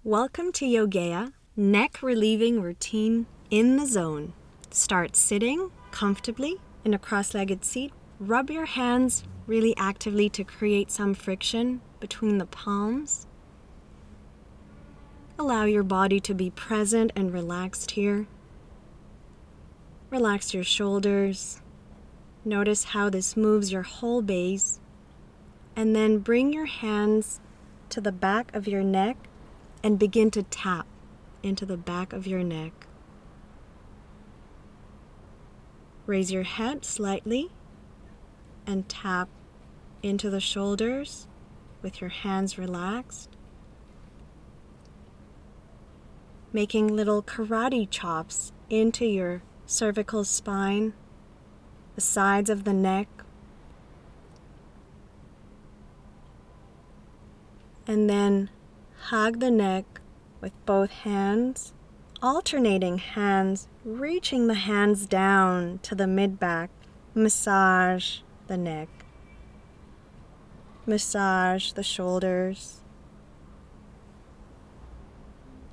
Welcome to Yogea, neck relieving routine in the zone. Start sitting comfortably in a cross-legged seat. Rub your hands really actively to create some friction between the palms. Allow your body to be present and relaxed here. Relax your shoulders. Notice how this moves your whole base. And then bring your hands to the back of your neck and begin to tap into the back of your neck. Raise your head slightly and tap into the shoulders with your hands relaxed. Making little karate chops into your cervical spine, the sides of the neck, and then hug the neck with both hands, alternating hands, reaching the hands down to the mid-back. Massage the neck. Massage the shoulders.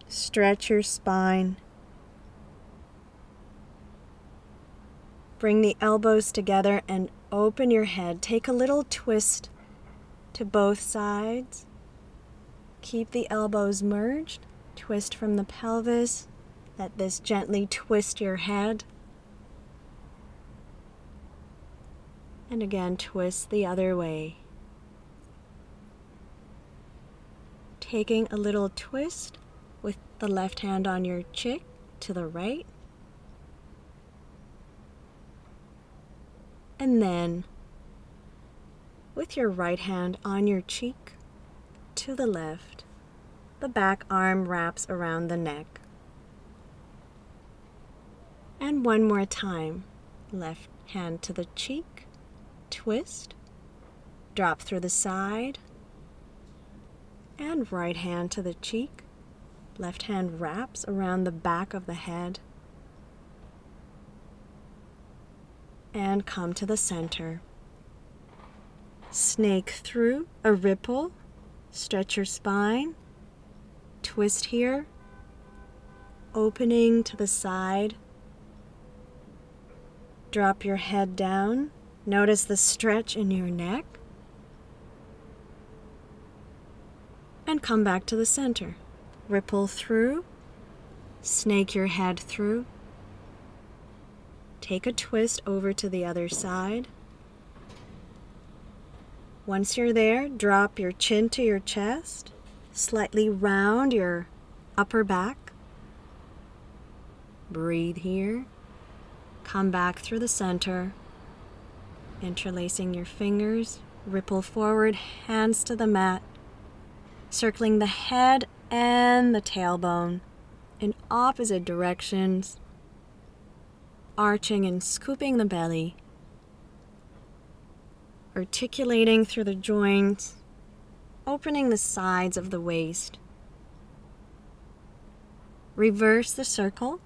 Stretch your spine. Bring the elbows together and open your head. Take a little twist to both sides. Keep the elbows merged. Twist from the pelvis. Let this gently twist your head. And again, twist the other way. Taking a little twist with the left hand on your cheek to the right. And then with your right hand on your cheek to the left, the back arm wraps around the neck. And one more time, left hand to the cheek, twist, drop through the side, and right hand to the cheek, left hand wraps around the back of the head, and come to the center. Snake through a ripple, stretch your spine, twist here, opening to the side, drop your head down, notice the stretch in your neck, and come back to the center. Ripple through, snake your head through, take a twist over to the other side. Once you're there, drop your chin to your chest, slightly round your upper back. Breathe here. Come back through the center, interlacing your fingers, ripple forward, hands to the mat, circling the head and the tailbone in opposite directions, arching and scooping the belly, articulating through the joints, opening the sides of the waist. Reverse the circle.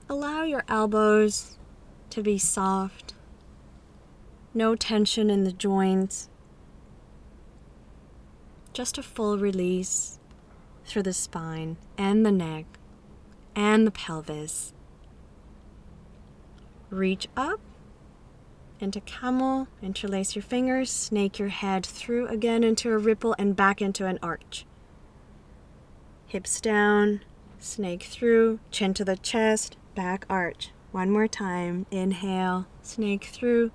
Allow your elbows to be soft. No tension in the joints. Just a full release through the spine and the neck and the pelvis. Reach up into Camel, interlace your fingers, snake your head through again into a ripple and back into an arch. Hips down, snake through, chin to the chest, back arch. One more time. Inhale, snake through.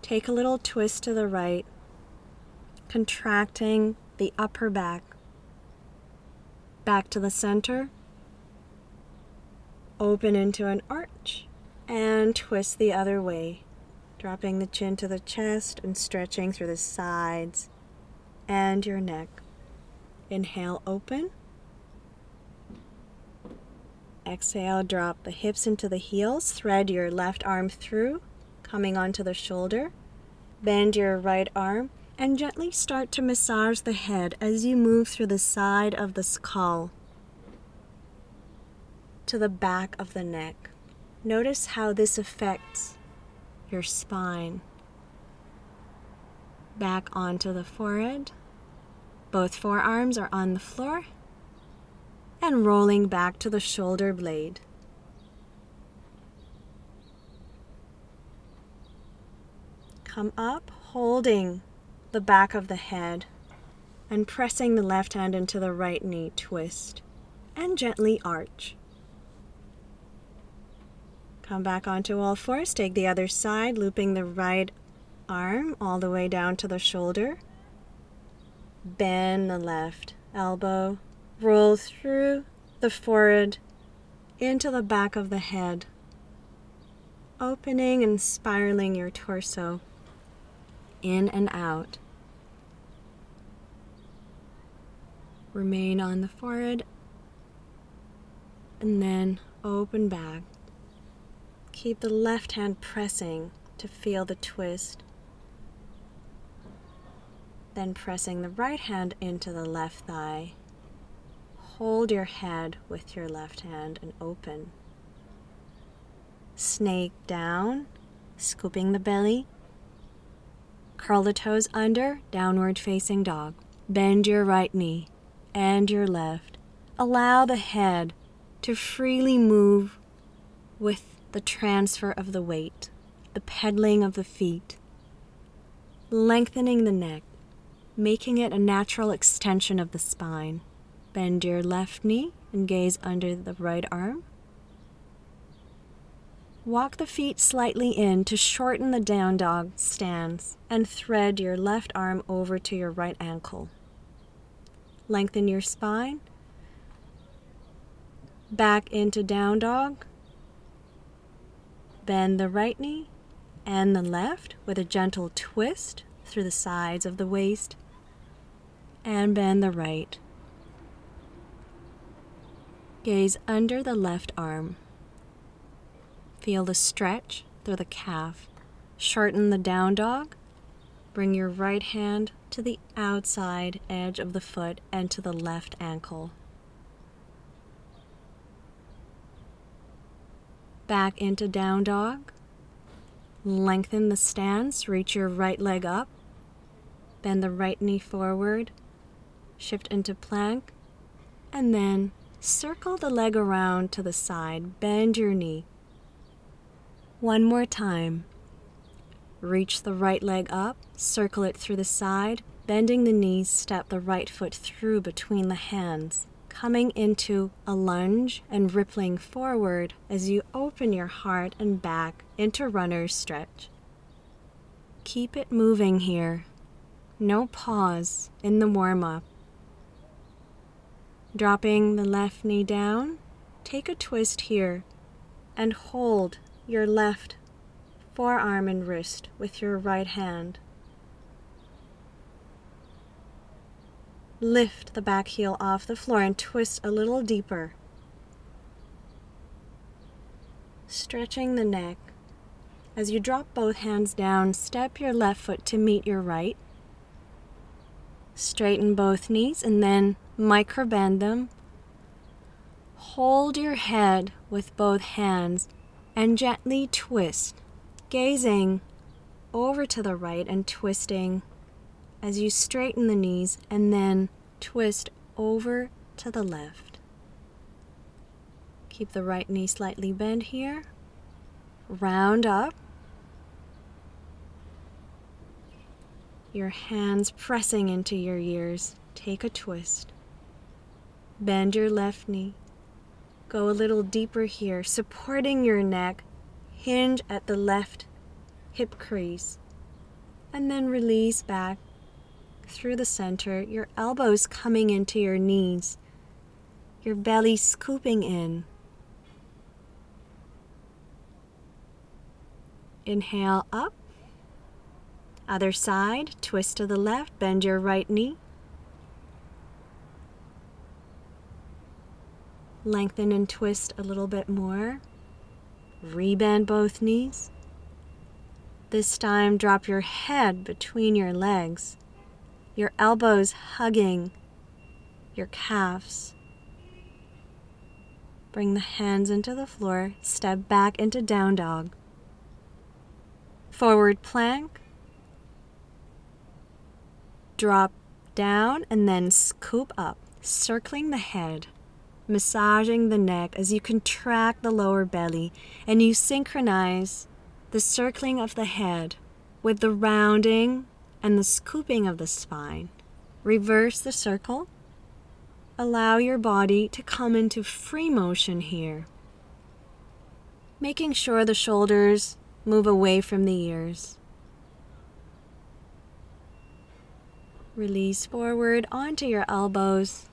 Take a little twist to the right, contracting the upper back. Back to the center. Open into an arch and twist the other way. Dropping the chin to the chest and stretching through the sides and your neck. Inhale, open. Exhale, drop the hips into the heels. Thread your left arm through, coming onto the shoulder. Bend your right arm and gently start to massage the head as you move through the side of the skull to the back of the neck. Notice how this affects your spine. Back onto the forehead, Both forearms are on the floor and rolling back to the shoulder blade. Come up, holding the back of the head and pressing the left hand into the right knee, twist, and gently arch. Come back onto all fours, take the other side, looping the right arm all the way down to the shoulder. Bend the left elbow, roll through the forehead into the back of the head, opening and spiraling your torso in and out. Remain on the forehead and then open back. Keep the left hand pressing to feel the twist. Then pressing the right hand into the left thigh. Hold your head with your left hand and open. Snake down, scooping the belly. Curl the toes under, downward facing dog. Bend your right knee and your left. Allow the head to freely move with the transfer of the weight, the pedaling of the feet, lengthening the neck, making it a natural extension of the spine. Bend your left knee and gaze under the right arm. Walk the feet slightly in to shorten the down dog stance and thread your left arm over to your right ankle. Lengthen your spine. Back into down dog. Bend the right knee and the left with a gentle twist through the sides of the waist. And bend the right. Gaze under the left arm. Feel the stretch through the calf. Shorten the down dog. Bring your right hand to the outside edge of the foot and to the left ankle. Back into down dog. Lengthen the stance. Reach your right leg up. Bend the right knee forward. Shift into plank. And then circle the leg around to the side. Bend your knee. One more time. Reach the right leg up, circle it through the side, bending the knees, step the right foot through between the hands, coming into a lunge and rippling forward as you open your heart and back into runner's stretch. Keep it moving here. No pause in the warm-up. Dropping the left knee down, take a twist here and hold your left forearm and wrist with your right hand. Lift the back heel off the floor and twist a little deeper. Stretching the neck. As you drop both hands down, step your left foot to meet your right. Straighten both knees and then micro-bend them. Hold your head with both hands and gently twist, gazing over to the right and twisting as you straighten the knees and then twist over to the left. Keep the right knee slightly bent here. Round up. Your hands pressing into your ears. Take a twist. Bend your left knee. Go a little deeper here, supporting your neck. Hinge at the left hip crease. And then release back through the center, your elbows coming into your knees. Your belly scooping in. Inhale up. Other side, twist to the left, bend your right knee. Lengthen and twist a little bit more. Rebend both knees. This time, drop your head between your legs, your elbows hugging your calves. Bring the hands into the floor, step back into down dog. Forward plank. Drop down and then scoop up, circling the head, massaging the neck as you contract the lower belly, and you synchronize the circling of the head with the rounding and the scooping of the spine. Reverse the circle. Allow your body to come into free motion here, making sure the shoulders move away from the ears. Release forward onto your elbows.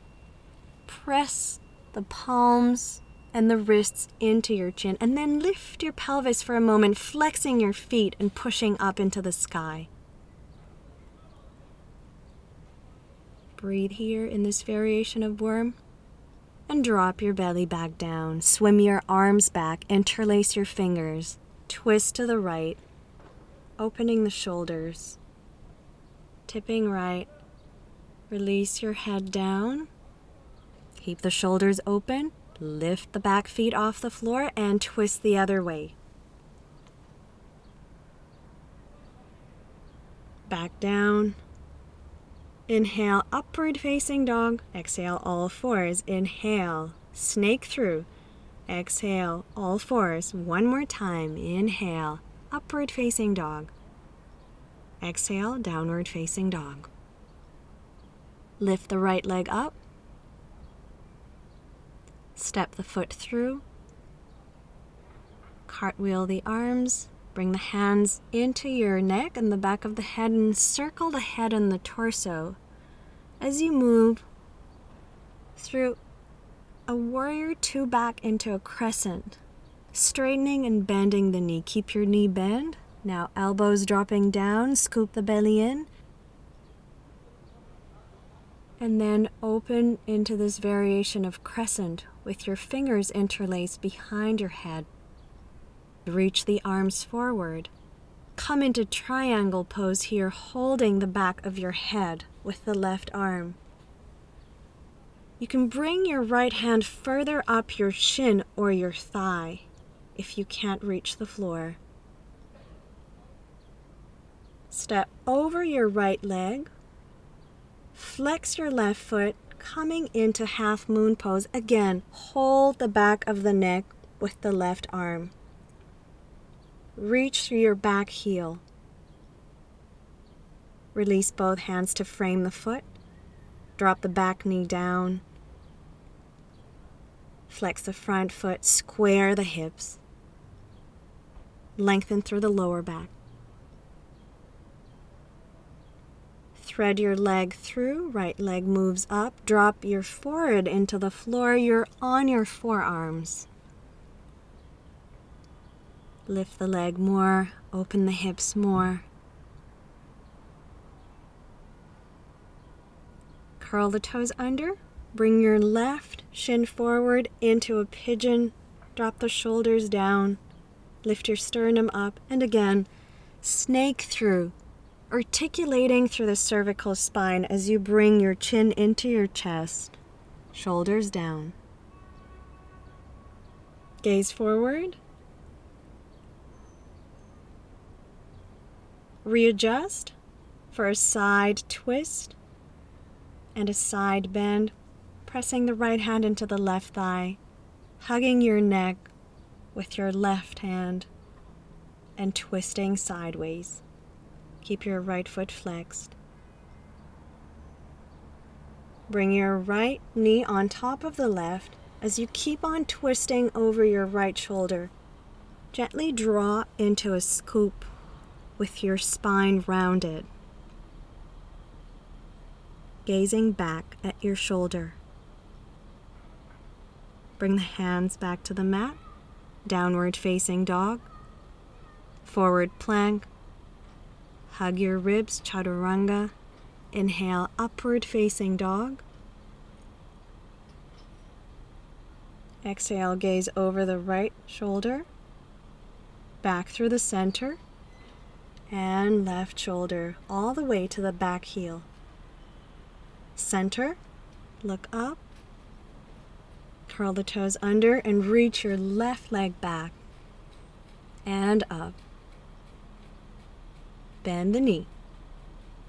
Press the palms and the wrists into your chin, and then lift your pelvis for a moment, flexing your feet and pushing up into the sky. Breathe here in this variation of worm, and drop your belly back down. Swim your arms back, interlace your fingers, twist to the right, opening the shoulders, tipping right. Release your head down. Keep the shoulders open. Lift the back feet off the floor and twist the other way. Back down. Inhale, upward facing dog. Exhale, all fours. Inhale, snake through. Exhale, all fours. One more time. Inhale, upward facing dog. Exhale, downward facing dog. Lift the right leg up. Step the foot through. Cartwheel the arms. Bring the hands into your neck and the back of the head and circle the head and the torso as you move through a warrior two back into a crescent, straightening and bending the knee. Keep your knee bent. Now elbows dropping down, scoop the belly in. And then open into this variation of crescent with your fingers interlaced behind your head. Reach the arms forward. Come into triangle pose here, holding the back of your head with the left arm. You can bring your right hand further up your shin or your thigh if you can't reach the floor. Step over your right leg. Flex your left foot, coming into half moon pose. Again, hold the back of the neck with the left arm. Reach through your back heel. Release both hands to frame the foot. Drop the back knee down. Flex the front foot, square the hips. Lengthen through the lower back. Thread your leg through, right leg moves up. Drop your forehead into the floor. You're on your forearms. Lift the leg more, open the hips more. Curl the toes under. Bring your left shin forward into a pigeon. Drop the shoulders down. Lift your sternum up. And again, snake through, articulating through the cervical spine as you bring your chin into your chest. Shoulders down. Gaze forward. Readjust for a side twist and a side bend, pressing the right hand into the left thigh, hugging your neck with your left hand and twisting sideways. Keep your right foot flexed. Bring your right knee on top of the left as you keep on twisting over your right shoulder. Gently draw into a scoop with your spine rounded. Gazing back at your shoulder. Bring the hands back to the mat. Downward facing dog. Forward plank. Hug your ribs, chaturanga. Inhale, upward facing dog. Exhale, gaze over the right shoulder. Back through the center. And left shoulder all the way to the back heel. Center, look up. Curl the toes under and reach your left leg back. And up. Bend the knee.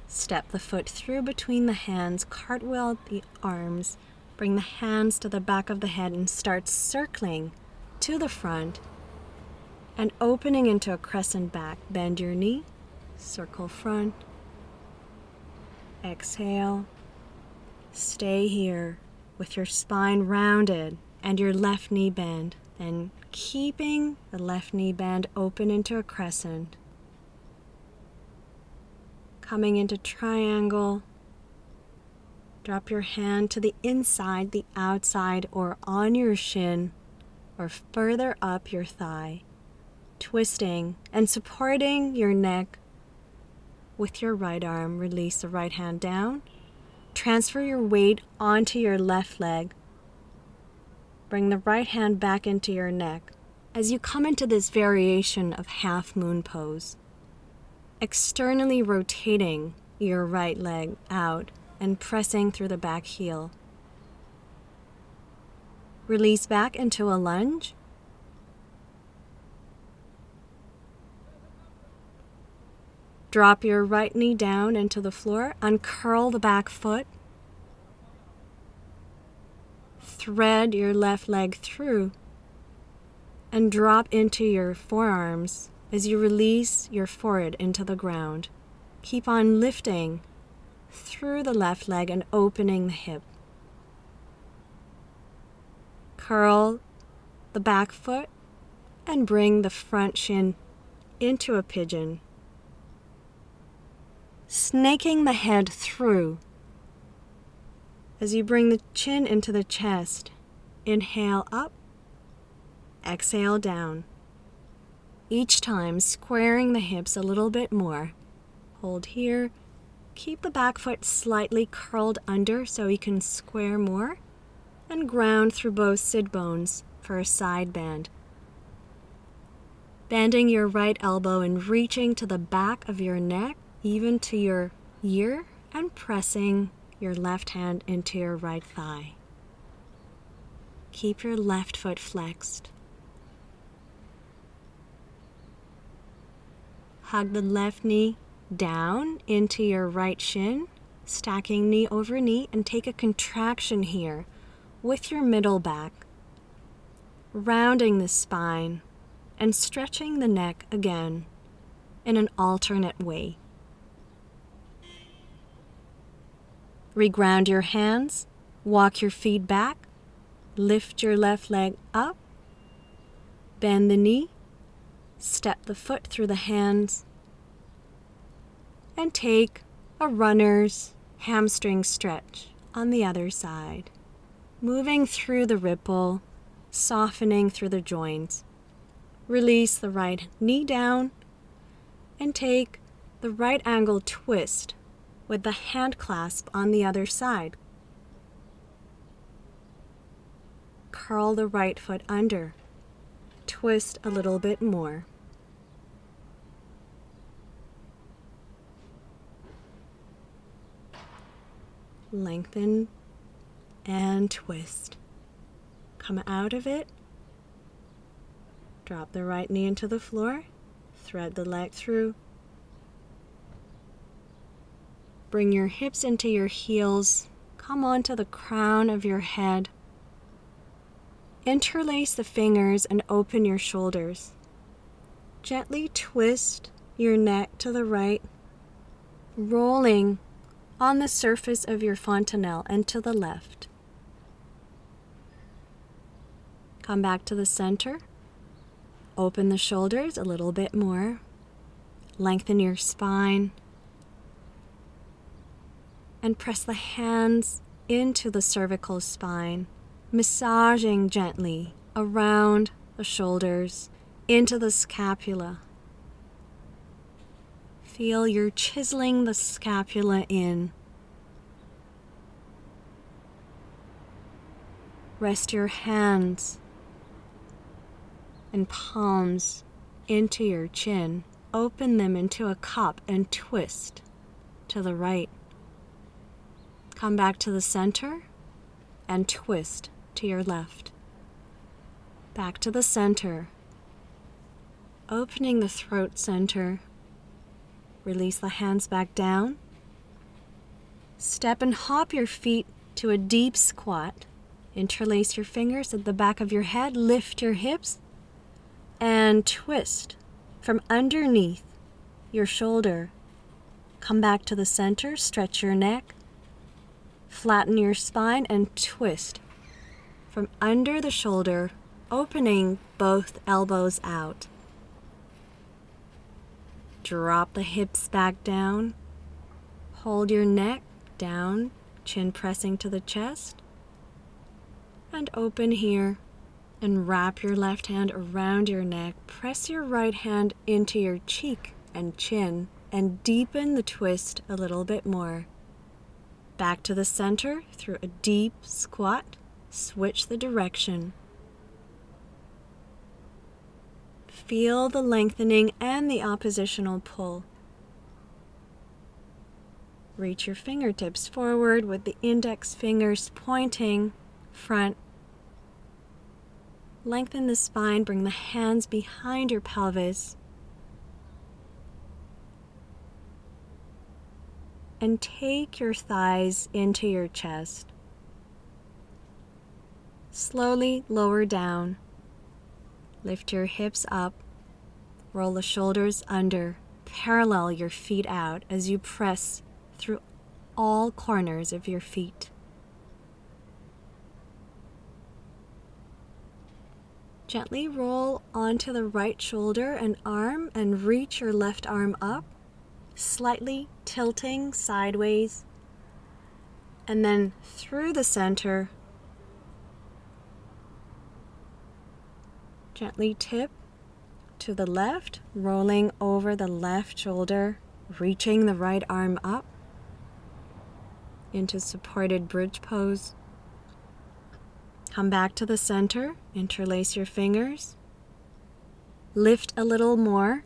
Step the foot through between the hands, cartwheel the arms, bring the hands to the back of the head and start circling to the front and opening into a crescent back. Bend your knee, circle front, exhale. Stay here with your spine rounded and your left knee bent, and keeping the left knee bend open into a crescent. Coming into triangle, drop your hand to the inside, the outside, or on your shin, or further up your thigh, twisting and supporting your neck with your right arm. Release the right hand down. Transfer your weight onto your left leg. Bring the right hand back into your neck as you come into this variation of half moon pose. Externally rotating your right leg out and pressing through the back heel. Release back into a lunge. Drop your right knee down into the floor, uncurl the back foot. Thread your left leg through and drop into your forearms as you release your forehead into the ground. Keep on lifting through the left leg and opening the hip. Curl the back foot and bring the front shin into a pigeon. Snaking the head through as you bring the chin into the chest. Inhale up, exhale down. Each time squaring the hips a little bit more. Hold here. Keep the back foot slightly curled under so you can square more, and ground through both sit bones for a side bend. Bending your right elbow and reaching to the back of your neck, even to your ear, and pressing your left hand into your right thigh. Keep your left foot flexed. Hug the left knee down into your right shin, stacking knee over knee, and take a contraction here with your middle back, rounding the spine and stretching the neck again in an alternate way. Reground your hands, walk your feet back, lift your left leg up, bend the knee, step the foot through the hands, and take a runner's hamstring stretch on the other side. Moving through the ripple, softening through the joints. Release the right knee down and take the right angle twist with the hand clasp on the other side. Curl the right foot under. Twist a little bit more. Lengthen and twist. Come out of it. Drop the right knee into the floor. Thread the leg through. Bring your hips into your heels. Come onto the crown of your head. Interlace the fingers and open your shoulders. Gently twist your neck to the right, rolling on the surface of your fontanel and to the left. Come back to the center. Open the shoulders a little bit more. Lengthen your spine. And press the hands into the cervical spine, massaging gently around the shoulders, into the scapula. Feel you're chiseling the scapula in. Rest your hands and palms into your chin. Open them into a cup and twist to the right. Come back to the center and twist to your left. Back to the center. Opening the throat center. Release the hands back down. Step and hop your feet to a deep squat. Interlace your fingers at the back of your head, lift your hips, and twist from underneath your shoulder. Come back to the center, stretch your neck, flatten your spine, and twist from under the shoulder, opening both elbows out. Drop the hips back down. Hold your neck down, chin pressing to the chest. And open here and wrap your left hand around your neck. Press your right hand into your cheek and chin and deepen the twist a little bit more. Back to the center through a deep squat. Switch the direction. Feel the lengthening and the oppositional pull. Reach your fingertips forward with the index fingers pointing front. Lengthen the spine, bring the hands behind your pelvis. And take your thighs into your chest. Slowly lower down. Lift your hips up. Roll the shoulders under. Parallel your feet out as you press through all corners of your feet. Gently roll onto the right shoulder and arm and reach your left arm up, slightly tilting sideways, and then through the center. Gently tip to the left, rolling over the left shoulder, reaching the right arm up into supported bridge pose. Come back to the center, interlace your fingers, lift a little more,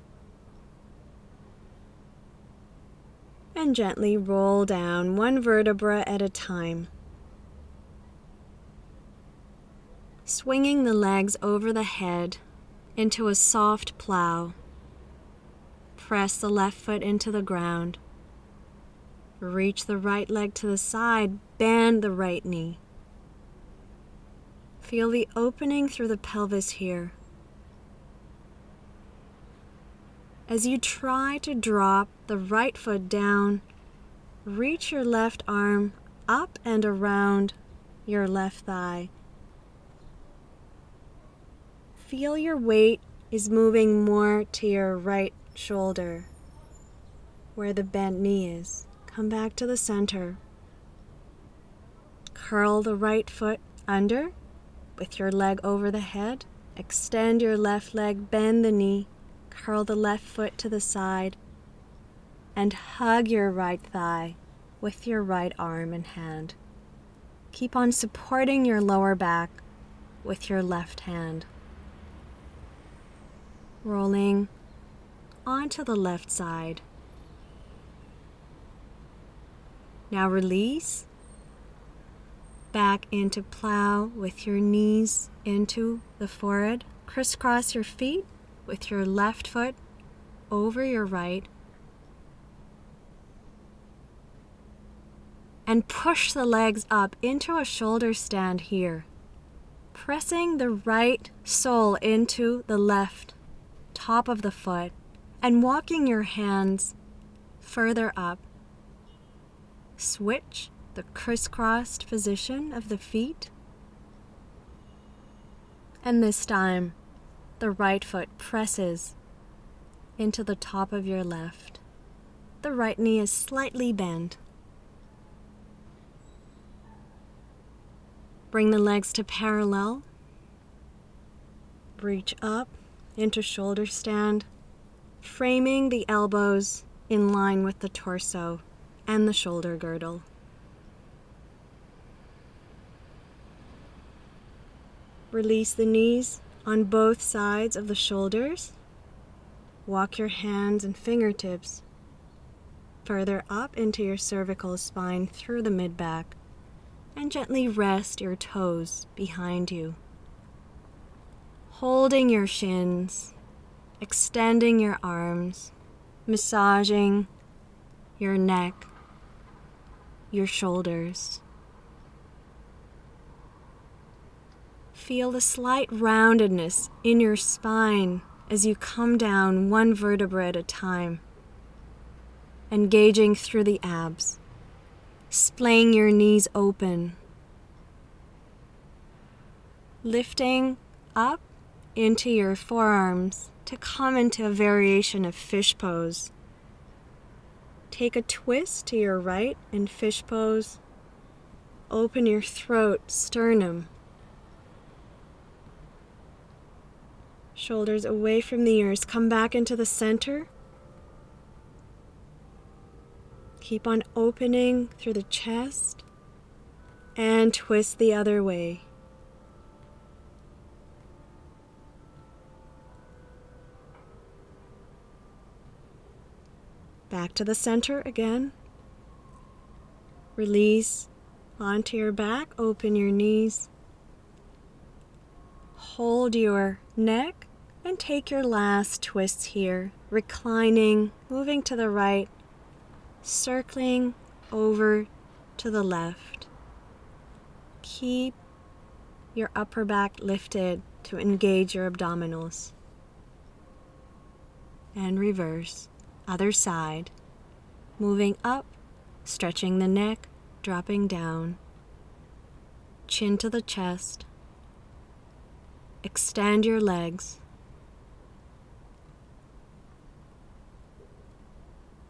and gently roll down one vertebra at a time. Swinging the legs over the head into a soft plow. Press the left foot into the ground. Reach the right leg to the side, bend the right knee. Feel the opening through the pelvis here. As you try to drop the right foot down, reach your left arm up and around your left thigh. Feel your weight is moving more to your right shoulder, where the bent knee is. Come back to the center. Curl the right foot under with your leg over the head. Extend your left leg, bend the knee, curl the left foot to the side, and hug your right thigh with your right arm and hand. Keep on supporting your lower back with your left hand. Rolling onto the left side. Now release. Back into plow with your knees into the forehead. Crisscross your feet with your left foot over your right. And push the legs up into a shoulder stand here. Pressing the right sole into the left top of the foot and walking your hands further up. Switch the crisscrossed position of the feet. And this time, the right foot presses into the top of your left. The right knee is slightly bent. Bring the legs to parallel. Reach up into shoulder stand, framing the elbows in line with the torso and the shoulder girdle. Release the knees on both sides of the shoulders. Walk your hands and fingertips further up into your cervical spine through the mid-back, and gently rest your toes behind you. Holding your shins, extending your arms, massaging your neck, your shoulders. Feel the slight roundedness in your spine as you come down one vertebra at a time, engaging through the abs, splaying your knees open, lifting up into your forearms to come into a variation of fish pose. Take a twist to your right in fish pose. Open your throat, sternum. Shoulders away from the ears. Come back into the center. Keep on opening through the chest and twist the other way. Back to the center again. Release onto your back, open your knees. Hold your neck and take your last twists here. Reclining, moving to the right, circling over to the left. Keep your upper back lifted to engage your abdominals. And reverse. Other side, moving up, stretching the neck, dropping down, chin to the chest. Extend your legs.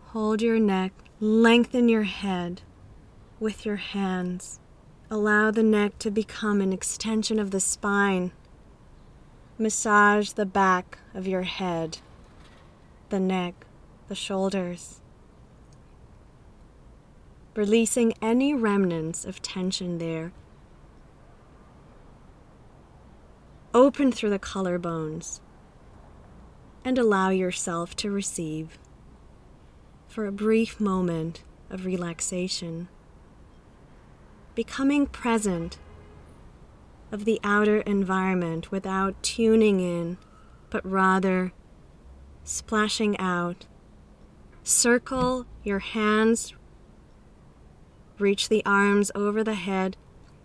Hold your neck, lengthen your head with your hands. Allow the neck to become an extension of the spine. Massage the back of your head, the neck, the shoulders, releasing any remnants of tension there. Open through the collarbones and allow yourself to receive for a brief moment of relaxation, becoming present of the outer environment without tuning in, but rather splashing out. Circle your hands, reach the arms over the head,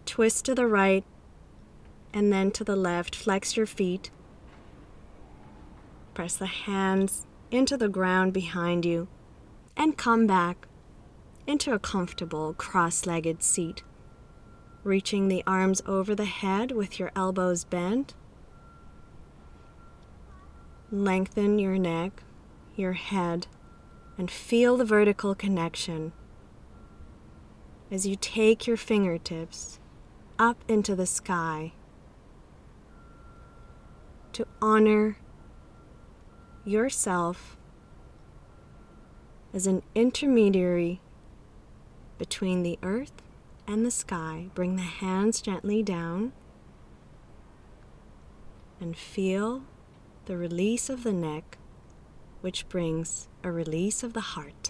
twist to the right and then to the left, flex your feet, press the hands into the ground behind you, and come back into a comfortable cross-legged seat, reaching the arms over the head with your elbows bent. Lengthen your neck, your head, and feel the vertical connection as you take your fingertips up into the sky to honor yourself as an intermediary between the earth and the sky. Bring the hands gently down and feel the release of the neck, which brings a release of the heart.